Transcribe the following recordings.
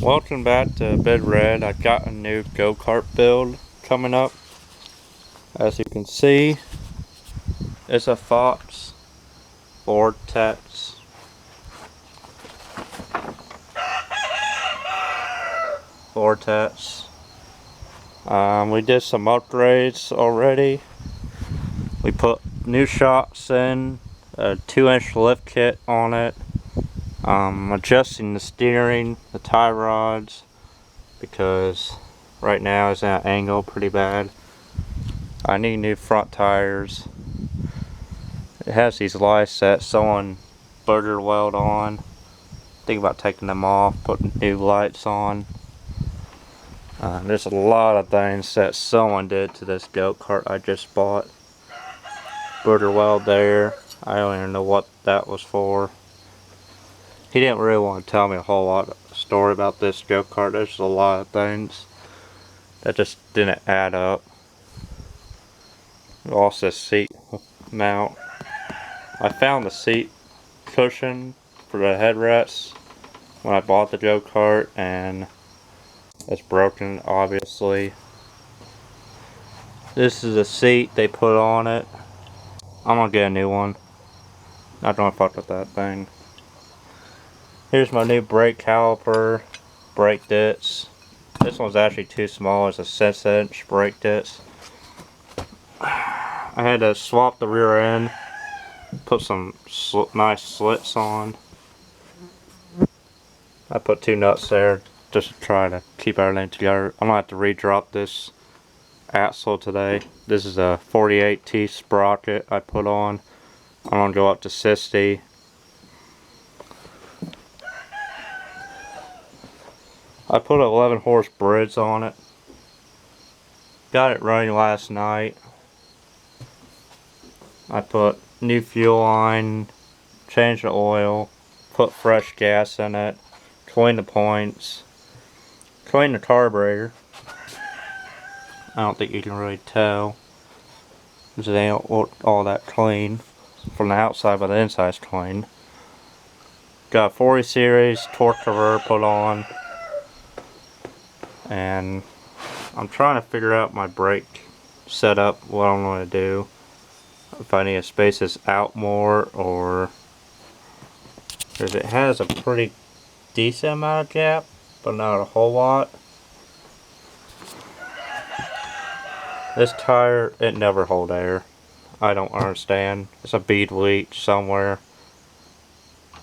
Welcome back to Bid Red. I got a new go-kart build coming up. As you can see, it's a Fox Vortex. We did some upgrades already. We put new shocks in, a 2-inch lift kit on it. Adjusting the steering, the tie rods, because right now it's at an angle pretty bad. I need new front tires. It has these lights that someone burger weld on. Think about taking them off, putting new lights on. There's a lot of things that someone did to this go-kart I just bought. Burger weld there. I don't even know what that was for. He didn't really want to tell me a whole lot of story about this go-kart. There's a lot of things that just didn't add up. Also, seat mount. I found the seat cushion for the headrests when I bought the go-kart, and it's broken, obviously. This is the seat they put on it. I'm gonna get a new one. Not gonna fuck with that thing. Here's my new brake caliper, brake discs. This one's actually too small. It's a 6-inch brake disc. I had to swap the rear end, put some nice slits on. I put 2 nuts there just to try to keep everything together. I'm gonna have to re-drop this axle today. This is a 48T sprocket I put on. I'm gonna go up to 60. I put 11 horse Briggs on it. Got it running last night. I put new fuel line, changed the oil, put fresh gas in it, cleaned the points, cleaned the carburetor. I don't think you can really tell, because it ain't all that clean from the outside, but the inside's clean. Got a 40 series torque converter put on. And I'm trying to figure out my brake setup, what I'm going to do. If I need to space this out more, or because it has a pretty decent amount of gap, but not a whole lot. This tire, it never hold air. I don't understand. It's a bead leak somewhere.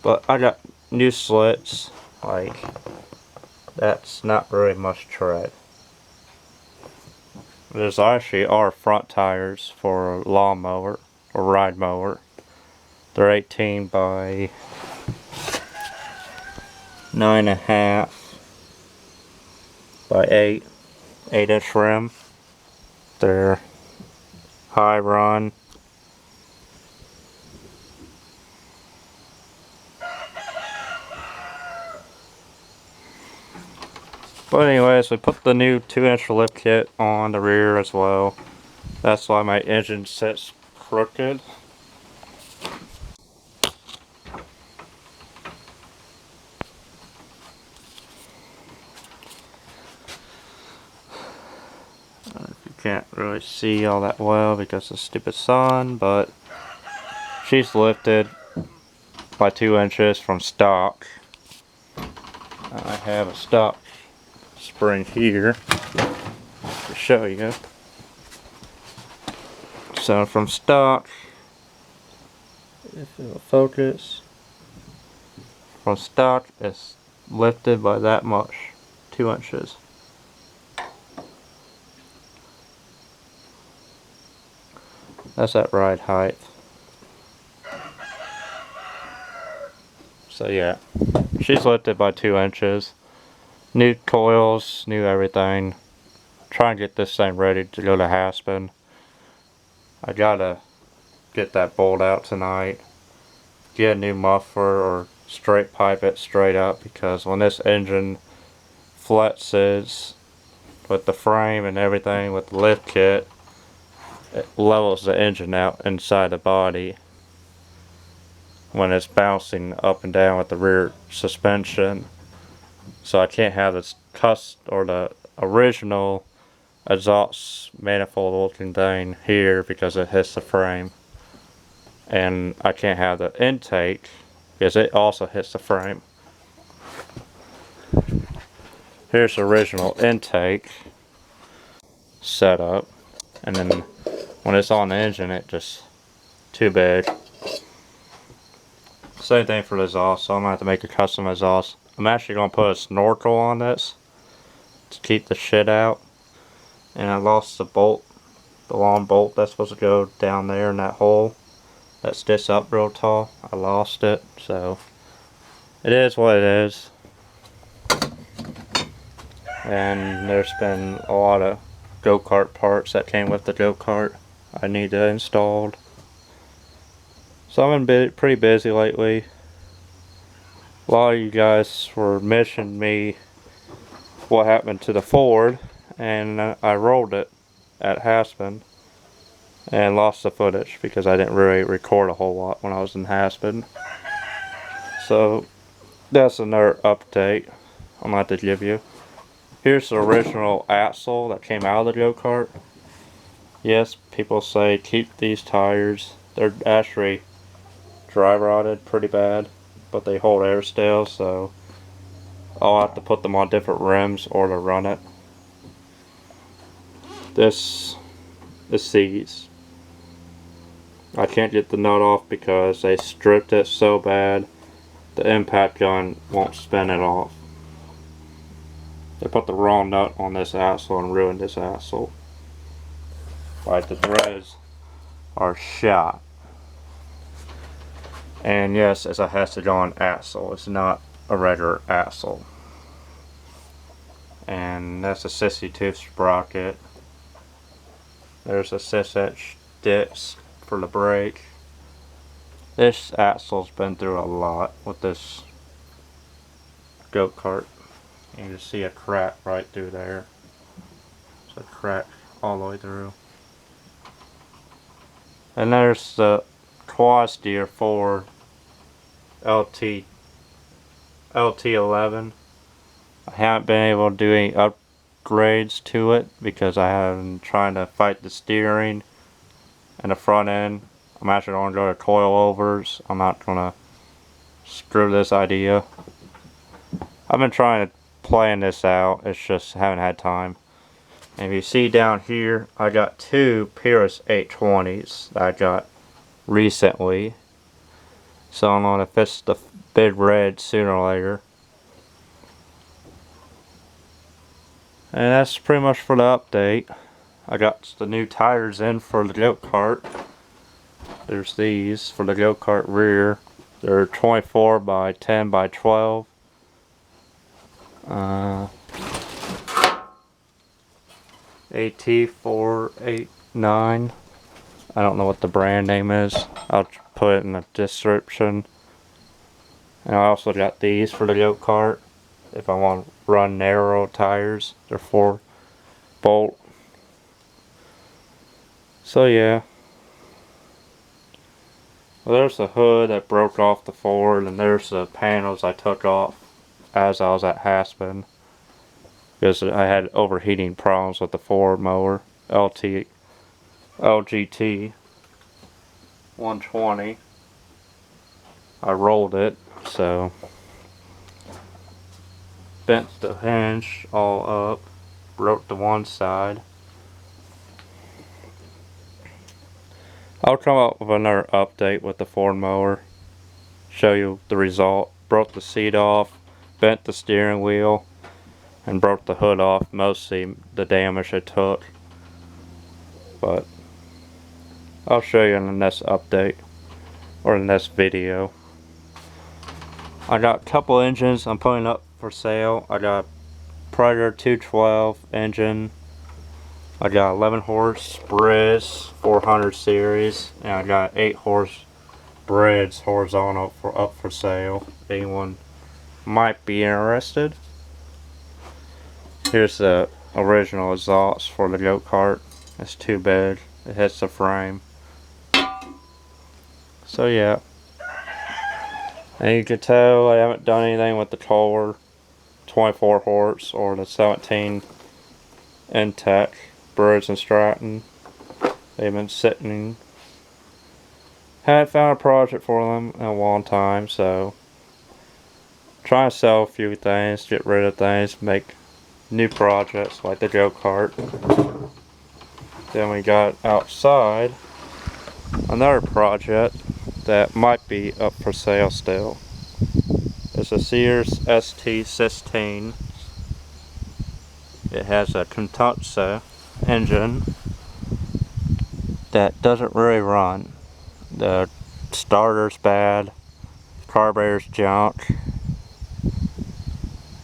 But I got new slits, like, that's not very much tread. There's actually our front tires for a lawnmower or ride mower. They're 18 by 9.5 by 8-inch rim. They're high run. But anyways, we put the new 2-inch lift kit on the rear as well. That's why my engine sits crooked. You can't really see all that well because of the stupid sun, but she's lifted by 2 inches from stock. I have a stock spring here to show you. So from stock, if it'll focus, from stock it's lifted by that much, 2 inches. That's that ride height. So yeah, she's lifted by 2 inches. New coils, new everything. Trying to get this thing ready to go to Haspin. I gotta get that bolt out tonight. Get a new muffler or straight pipe it straight up, because when this engine flexes with the frame and everything with the lift kit, it levels the engine out inside the body when it's bouncing up and down with the rear suspension. So I can't have this the original exhaust manifold looking thing here because it hits the frame. And I can't have the intake because it also hits the frame. Here's the original intake setup, and then when it's on the engine, it just too big. Same thing for the exhaust, so I'm gonna have to make a custom exhaust. I'm actually gonna put a snorkel on this to keep the shit out. And I lost the bolt, the long bolt that's supposed to go down there in that hole that sticks up real tall. I lost it, so it is what it is. And there's been a lot of go-kart parts that came with the go-kart I need to install. So I've been pretty busy lately. A lot of you guys were mentioning me what happened to the Ford, and I rolled it at Haspin and lost the footage because I didn't really record a whole lot when I was in Haspin. So that's another update I'm going to have to give you. Here's the original axle that came out of the go-kart. Yes, people say keep these tires. They're actually dry rotted pretty bad, but they hold air still, so I'll have to put them on different rims or to run it. This is these. I can't get the nut off because they stripped it so bad the impact gun won't spin it off. They put the wrong nut on this axle and ruined this axle. Like, the threads are shot. And yes, it's a hexagon axle. It's not a regular axle. And that's a 62 sprocket. There's a 6-inch disc for the brake. This axle's been through a lot with this go-kart. You can see a crack right through there. It's a crack all the way through. And there's the quad steer for LT11. I haven't been able to do any upgrades to it because I have been trying to fight the steering and the front end. I'm actually going to go to coilovers. I'm not going to screw this idea. I've been trying to plan this out. It's just haven't had time. And if you see down here, I got two Pyrrhus 820s that I got recently. So I'm going to fix the big red sooner or later. And that's pretty much for the update. I got the new tires in for the go-kart. There's these for the go-kart rear. They're 24 by 10 by 12. AT489. I don't know what the brand name is. I'll put it in the description. And I also got these for the go-kart if I want to run narrow tires. They're 4-bolt. So yeah. Well, there's the hood that broke off the Ford, and there's the panels I took off as I was at Haspin because I had overheating problems with the Ford mower LGT 120. I rolled it, so bent the hinge all up, broke the one side. I'll come up with another update with the Ford mower, show you the result. Broke the seat off, bent the steering wheel, and broke the hood off, mostly the damage it took. But I'll show you in the next update, or the next video. I got a couple engines I'm putting up for sale. I got Predator 212 engine. I got 11 horse Briggs 400 series, and I got 8 horse Briggs horizontal up for sale. Anyone might be interested. Here's the original exhaust for the go-kart. It's too big. It hits the frame. So yeah. And you can tell I haven't done anything with the collar. 24 horse or the 17 Intech Briggs Stratton. They've been sitting. Hadn't found a project for them in a long time, so trying to sell a few things, get rid of things, make new projects like the go-kart. Then we got outside another project that might be up for sale still. It's a Sears ST16. It has a Contunsa engine that doesn't really run. The starter's bad, carburetor's junk,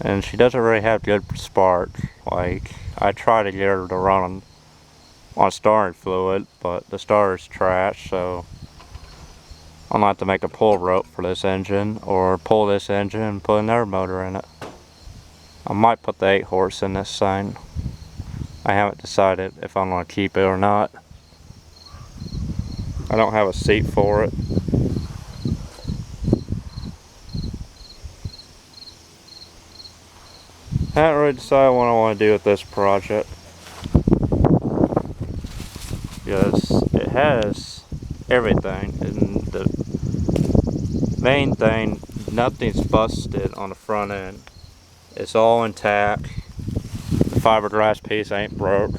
and she doesn't really have good spark. Like, I try to get her to run on starting fluid, but the starter's trash, so I'm gonna have to make a pull rope for this engine, or pull this engine and put another motor in it. I might put the 8 horse in this thing. I haven't decided if I'm gonna keep it or not. I don't have a seat for it. I haven't really decided what I want to do with this project, because it has everything, and the main thing, nothing's busted on the front end. It's all intact. The fiberglass piece ain't broke.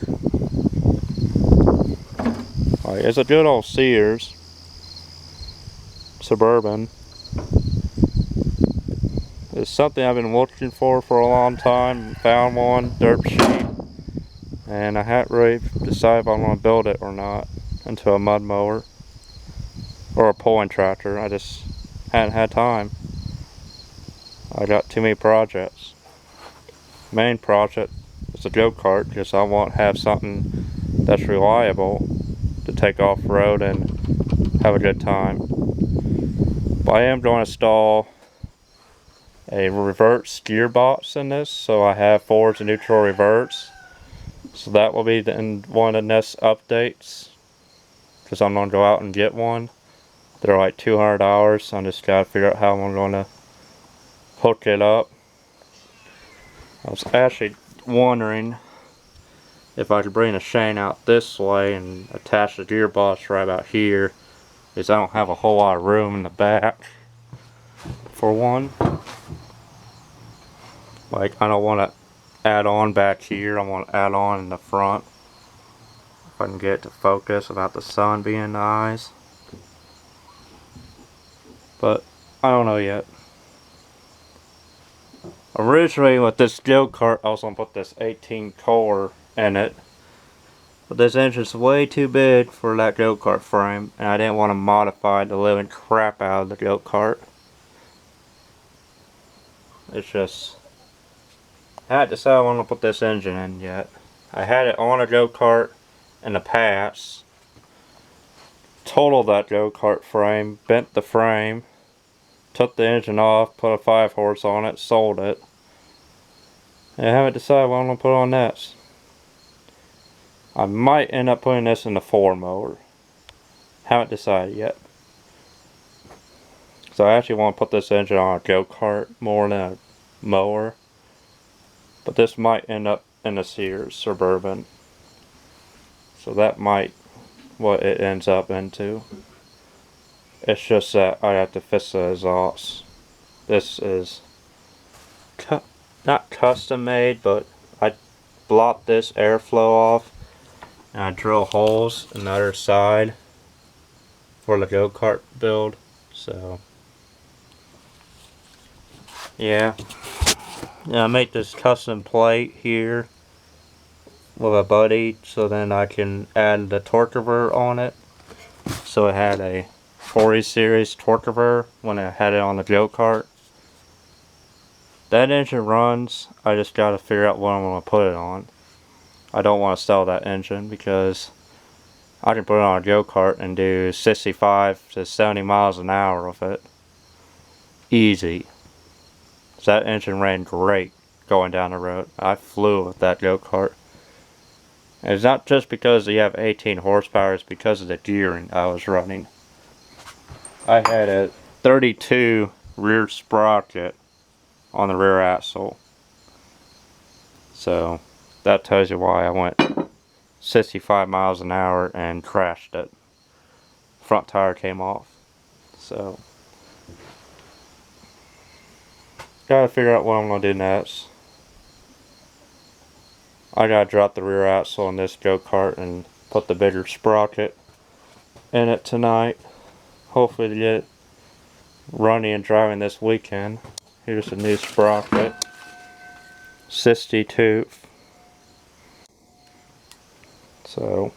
Like, it's a good old Sears Suburban. It's something I've been looking for a long time. Found one, dirt cheap, and I haven't really decided if I'm going to build it or not into a mud mower or a pulling tractor. I just hadn't had time. I got too many projects. Main project is a go-kart, because I want to have something that's reliable to take off-road and have a good time. But I am going to install a reverse gearbox in this, so I have forwards and neutral reverse. So that will be in one of the next updates, because I'm going to go out and get one. They're like $200, so I just got to figure out how I'm going to hook it up. I was actually wondering if I could bring the chain out this way and attach the gearbox right about here, because I don't have a whole lot of room in the back for one. Like, I don't want to add on back here, I want to add on in the front. If I can get it to focus without the sun being in the eyes. But I don't know yet. Originally with this go-kart, I was going to put this 18 core in it. But this engine's way too big for that go-kart frame, and I didn't want to modify the living crap out of the go-kart. It's just, I hadn't decided I want to put this engine in yet. I had it on a go-kart in the past. Totaled that go-kart frame, bent the frame, took the engine off, put a 5 horse on it, sold it. And I haven't decided what I'm going to put on next. I might end up putting this in the 4 mower. Haven't decided yet. So I actually want to put this engine on a go-kart more than a mower. But this might end up in a Sears Suburban. So that might what it ends up into. It's just that I have to fix the exhaust. This is not custom made, but I blocked this airflow off and I drill holes on the other side for the go-kart build. So yeah, I make this custom plate here with a buddy, so then I can add the torque converter on it. So it had a 40 series torque converter when I had it on the go-kart. That engine runs, I just gotta figure out what I'm gonna put it on. I don't want to sell that engine because I can put it on a go-kart and do 65 to 70 miles an hour with it. Easy. So that engine ran great going down the road. I flew with that go-kart. And it's not just because you have 18 horsepower, it's because of the gearing I was running. I had a 32 rear sprocket on the rear axle. So that tells you why I went 65 miles an hour and crashed it. Front tire came off. So gotta figure out what I'm gonna do next. I gotta drop the rear axle on this go-kart and put the bigger sprocket in it tonight. Hopefully to get it running and driving this weekend. Here's a new sprocket. 62. So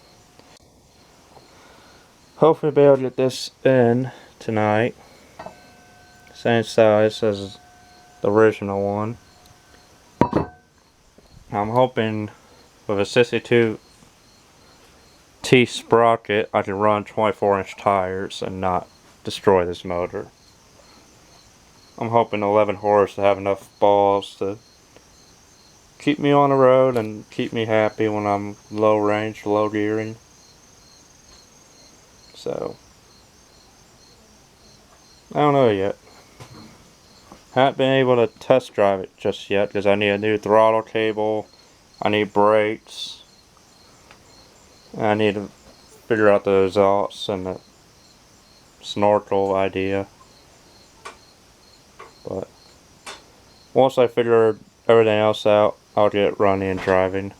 hopefully be able to get this in tonight. Same size as the original one. I'm hoping with a 62 T sprocket I can run 24-inch tires and not destroy this motor. I'm hoping 11 horse to have enough balls to keep me on the road and keep me happy when I'm low range, low gearing. So I don't know yet. Haven't been able to test drive it just yet because I need a new throttle cable, I need brakes, and I need to figure out the exhausts and the snorkel idea. But once I figure everything else out, I'll get it running and driving.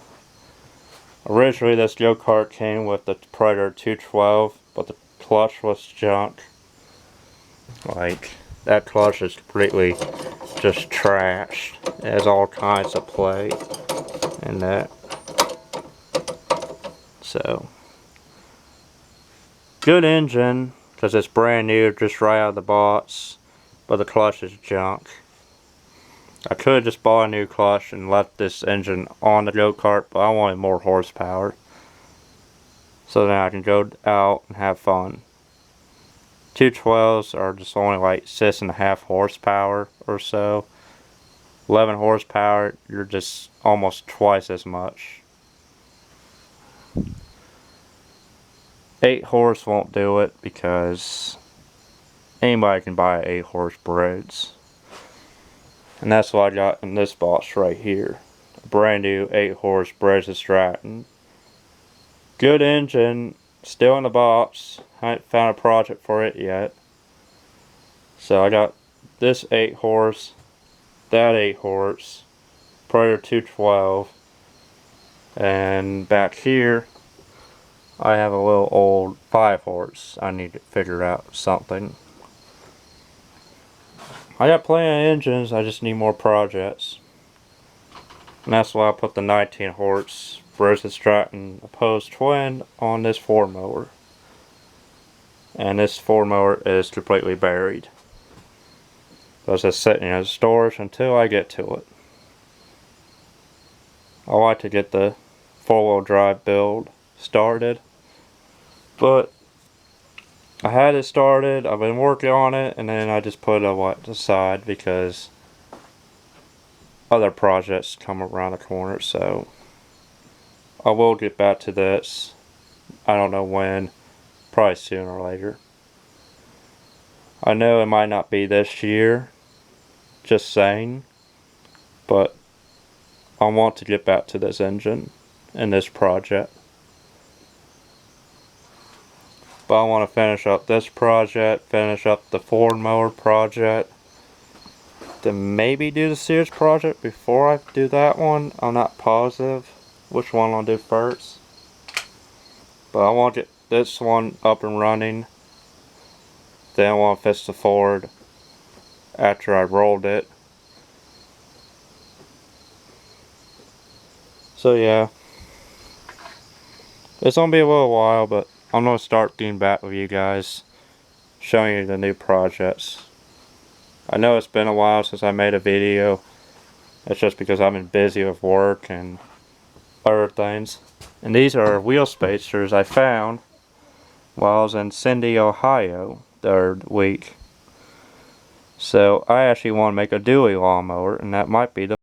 Originally this go-kart came with the Predator 212, but the clutch was junk. Like, that clutch is completely just trashed. It has all kinds of play in that. So, good engine, because it's brand new, just right out of the box, but the clutch is junk. I could have just bought a new clutch and left this engine on the go-kart, but I wanted more horsepower. So then I can go out and have fun. 212s are just only like 6.5 horsepower or so. 11 horsepower, you're just almost twice as much. 8 horse won't do it because anybody can buy an 8 horse Briggs. And that's what I got in this box right here. A brand new 8 horse Briggs Stratton. Good engine, still in the box. I haven't found a project for it yet. So I got this 8 horse, that 8 horse, Predator 212, and back here I have a little old 5 horse. I need to figure out something. I got plenty of engines, I just need more projects. And that's why I put the 19 horse Briggs Stratton opposed twin on this 4-mower. And this 4-mower is completely buried. So it's just sitting in storage until I get to it. I like to get the 4-wheel drive build started, but I had it started, I've been working on it, and then I just put it aside because other projects come around the corner. So I will get back to this. I don't know when, probably sooner or later. I know it might not be this year, just saying, but I want to get back to this engine and this project. But I want to finish up this project, finish up the 4-mower project, then maybe do the Sears project before I do that one. I'm not positive which one I'll do first. But I want to get this one up and running. Then I want to fix the Ford after I rolled it. So yeah, it's gonna be a little while, but I'm gonna start getting back with you guys, showing you the new projects. I know it's been a while since I made a video. It's just because I've been busy with work and other things. And these are wheel spacers I found while I was in Cindy, Ohio the other week. So I actually want to make a dually lawnmower, and that might be the